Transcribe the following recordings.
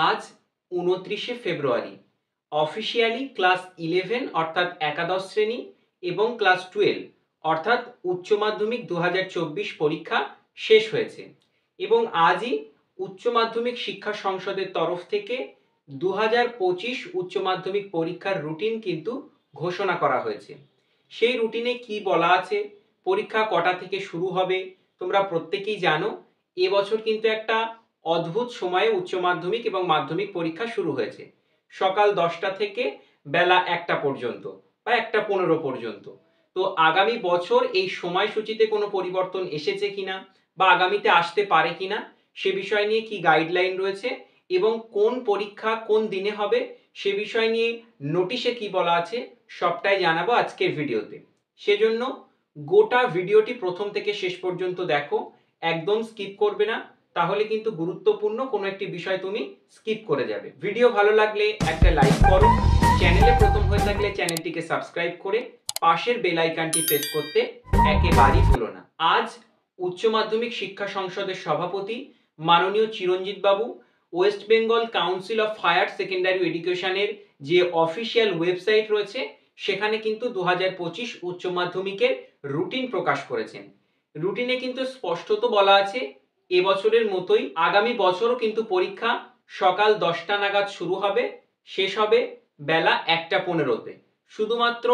আজ ২৯শে ফেব্রুয়ারি officially class 11 অর্থাৎ একাদশ শ্রেণী এবং ক্লাস 12 অর্থাৎ উচ্চ মাধ্যমিক ২০২৪ পরীক্ষা শেষ হয়েছে এবং আজই উচ্চ মাধ্যমিক শিক্ষা সংসদের তরফ থেকে ২০২৫ উচ্চ মাধ্যমিক পরীক্ষার রুটিন কিন্তু ঘোষণা করা হয়েছে। সেই রুটিনে কি বলা আছে, পরীক্ষা কটা থেকে শুরু হবে, তোমরা প্রত্যেকেই জানো এবছর কিন্তু একটা অদ্ভুত সময়ে উচ্চ মাধ্যমিক এবং মাধ্যমিক পরীক্ষা শুরু হয়েছে। সকাল 10টা থেকে বেলা 1টা পর্যন্ত বা 1টা 15 পর্যন্ত। তো আগামী বছর এই সময়সূচিতে কোনো পরিবর্তন এসেছে কিনা বা আগামীতে আসতে পারে কিনা সে বিষয় নিয়ে কি গাইডলাইন রয়েছে এবং কোন পরীক্ষা কোন দিনে হবে সে বিষয় নিয়ে নোটিশে কি বলা আছে সবটাই জানাবো আজকের ভিডিওতে। সেজন্য গোটা ভিডিওটি প্রথম থেকে শেষ পর্যন্ত দেখো, একদম স্কিপ করবে না, তাহলে কিন্তু গুরুত্বপূর্ণ কোনো একটি বিষয় তুমি স্কিপ করে যাবে। ভিডিও ভালো লাগলে একটা লাইক করো, চ্যানেলে প্রথম হয়ে থাকলে চ্যানেলটিকে সাবস্ক্রাইব করে পাশের বেল আইকনটি প্রেস করতে একেবারেই ভুলো না। আজ উচ্চ মাধ্যমিক শিক্ষা সংসদের সভাপতি মাননীয় Chiranjit Babu West Bengal Council of Higher Secondary এডুকেশনের যে অফিসিয়াল ওয়েবসাইট রয়েছে সেখানে কিন্তু ২০২৫ উচ্চ মাধ্যমিকের রুটিন প্রকাশ করেছেন। রুটিনে কিন্তু স্পষ্টত বলা আছে এবছরের মতোই আগামী বছরও কিন্তু পরীক্ষা সকাল 10টা নাগাদ শুরু হবে, শেষ হবে বেলা 1টা 15-তে। শুধুমাত্র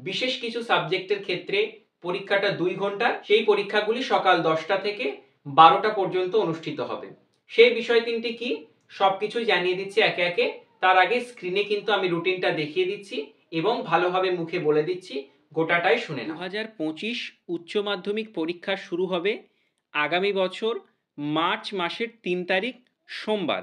বিশেষ কিছু সাবজেক্টের ক্ষেত্রে পরীক্ষাটা 2 ঘন্টা, সেই পরীক্ষাগুলি সকাল 10টা থেকে 12টা পর্যন্ত অনুষ্ঠিত হবে। সেই বিষয় তিনটি কি সবকিছুই জানিয়ে দিচ্ছি একে একে। তার আগে স্ক্রিনে কিন্তু আমি রুটিনটা দেখিয়ে দিচ্ছি এবং ভালোভাবে মুখে বলে দিচ্ছি, গোটাটাই শুনে নাও। 2025 উচ্চ মাধ্যমিক পরীক্ষা শুরু হবে আগামী বছর মার্চ মাসের 3 তারিখ সোমবার।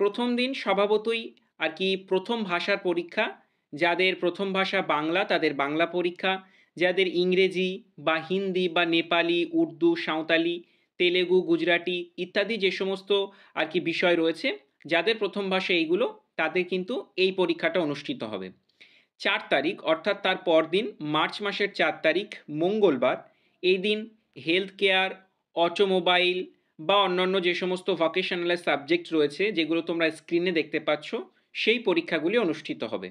প্রথম দিন স্বভাবতই আর কি প্রথম ভাষার পরীক্ষা। যাদের প্রথম ভাষা বাংলা তাদের বাংলা পরীক্ষা, যাদের ইংরেজি বা হিন্দি বা নেপালি, উর্দু, সাঁওতালি, তেলেগু, গুজরাটি ইত্যাদি যে সমস্ত আর কি বিষয় রয়েছে, যাদের প্রথম ভাষা এইগুলো, তাদের কিন্তু এই পরীক্ষাটা অনুষ্ঠিত হবে 4 তারিখ অর্থাৎ তার পরদিন মার্চ মাসের 4 তারিখ মঙ্গলবার। এই দিন হেলথ কেয়ার, অটোমোবাইল বা অন্যান্য যে সমস্ত ভোকেশনাল সাবজেক্ট রয়েছে যেগুলো তোমরা স্ক্রিনে দেখতে পাচ্ছ সেই পরীক্ষাগুলি অনুষ্ঠিত হবে।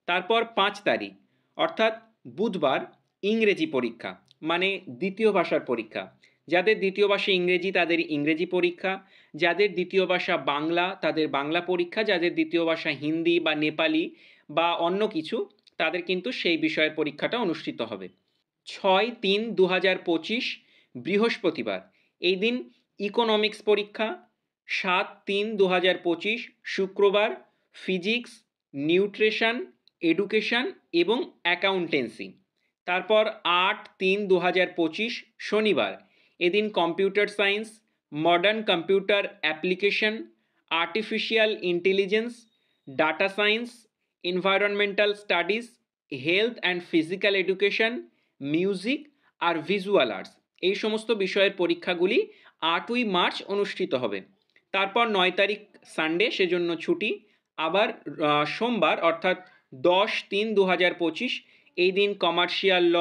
তারপর 5 তারিখ অর্থাৎ বুধবার ইংরেজি পরীক্ষা, মানে দ্বিতীয় ভাষার পরীক্ষা। যাদের দ্বিতীয় ভাষা ইংরেজি তাদের ইংরেজি পরীক্ষা, যাদের দ্বিতীয় ভাষা বাংলা তাদের বাংলা পরীক্ষা, যাদের দ্বিতীয় ভাষা হিন্দি বা নেপালি বা অন্য কিছু তাদের কিন্তু সেই বিষয়ের পরীক্ষাটা অনুষ্ঠিত হবে। 6-3-2025 বৃহস্পতিবার এই দিন ইকোনমিক্স পরীক্ষা। 7-3-2025 শুক্রবার ফিজিক্স, নিউট্রিশন, এডুকেশন এবং অ্যাকাউন্টেন্সি। তারপর 8-3-2025 শনিবার এদিন computer science, modern computer application, artificial intelligence, data science, environmental studies, health and physical education, music আর ভিজুয়াল আর্টস, এই সমস্ত বিষয়ের পরীক্ষাগুলি 8ই মার্চ অনুষ্ঠিত হবে। তারপর 9 তারিখ সানডে, সেজন্য ছুটি। আবার সোমবার অর্থাৎ 10-3-2025 এই দিন কমার্শিয়াল ল,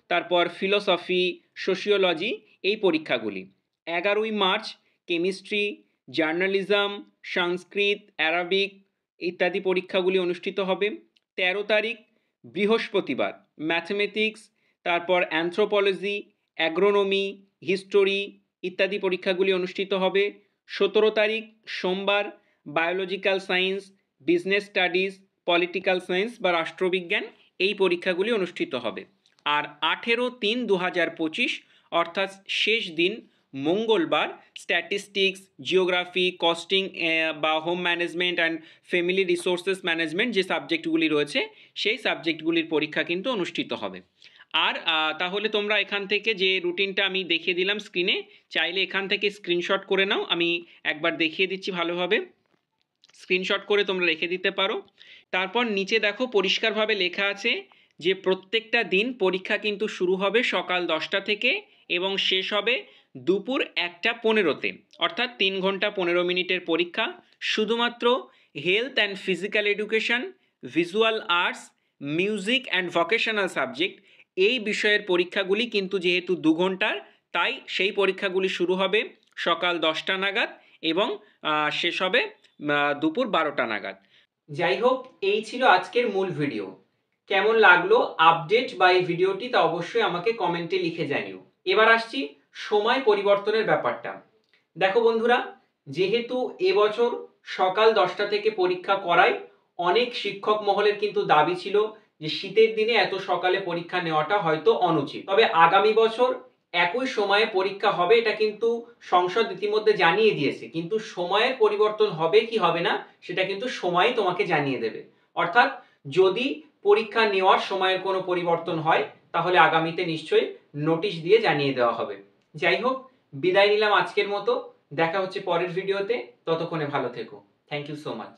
তারপর ফিলোসফি, সোশিওলজি এই পরীক্ষাগুলি। 11ই মার্চ কেমিস্ট্রি, জার্নালিজম, সংস্কৃত, অ্যারাবিক ইত্যাদি পরীক্ষাগুলি অনুষ্ঠিত হবে। 13 তারিখ বৃহস্পতিবার ম্যাথমেটিক্স, তারপর অ্যানথ্রোপোলজি, অ্যাগ্রোনমি, হিস্টোরি ইত্যাদি পরীক্ষাগুলি অনুষ্ঠিত হবে। 17 তারিখ সোমবার biological science, business studies, political science বা রাষ্ট্রবিজ্ঞান এই পরীক্ষাগুলি অনুষ্ঠিত হবে। আর 18-3-2025 অর্থাৎ শেষ দিন মঙ্গলবার স্ট্যাটিস্টিক্স, জিওগ্রাফি, কস্টিং বা home management and family resources management যে সাবজেক্টগুলি রয়েছে সেই সাবজেক্টগুলির পরীক্ষা কিন্তু অনুষ্ঠিত হবে। আর তাহলে তোমরা এখান থেকে যে রুটিনটা আমি দেখিয়ে দিলাম স্ক্রিনে, চাইলে এখান থেকে স্ক্রিনশট করে নাও, আমি একবার দেখিয়ে দিচ্ছি ভালোভাবে। স্ক্রিনশট করে তোমরা রেখে দিতে পারো। তারপর নিচে দেখো পরিষ্কারভাবে লেখা আছে যে প্রত্যেকটা দিন পরীক্ষা কিন্তু শুরু হবে সকাল 10টা থেকে এবং শেষ হবে দুপুর 1টা 15-তে, অর্থাৎ 3 ঘন্টা 15 মিনিটের পরীক্ষা। শুধুমাত্র health and physical education, visual arts, music and vocational subject এই বিষয়ের পরীক্ষাগুলি কিন্তু যেহেতু 2 ঘন্টার, তাই সেই পরীক্ষাগুলি শুরু হবে সকাল 10টা নাগাদ এবং শেষ হবে দুপুর 12টা নাগাদ। যাই হোক, এই ছিল আজকের মূল ভিডিও। কেমন লাগলো আপডেট বা এই ভিডিওটি তা অবশ্যই আমাকে কমেন্টে লিখে জানিও। এবার আসছি সময় পরিবর্তনের ব্যাপারটা। দেখো বন্ধুরা, যেহেতু এবছর সকাল 10টা থেকে পরীক্ষা করায়, অনেক শিক্ষক মহলের কিন্তু দাবি ছিল যে শীতের দিনে এত সকালে পরীক্ষা নেওয়াটা হয়তো অনুচিত। তবে আগামী বছর একই সময়ে পরীক্ষা হবে এটা কিন্তু সংসদ ইতিমধ্যে জানিয়ে দিয়েছে, কিন্তু সময়ের পরিবর্তন হবে কি হবে না সেটা কিন্তু সময়ই তোমাকে জানিয়ে দেবে। অর্থাৎ যদি পরীক্ষা নেওয়ার সময়ের কোনো পরিবর্তন হয় তাহলে আগামীতে নিশ্চয়ই নোটিশ দিয়ে জানিয়ে দেওয়া হবে। যাই হোক, বিদায় নিলাম আজকের মতো। দেখা হচ্ছে পরের ভিডিওতে। ততক্ষণে ভালো থেকো। Thank you so much.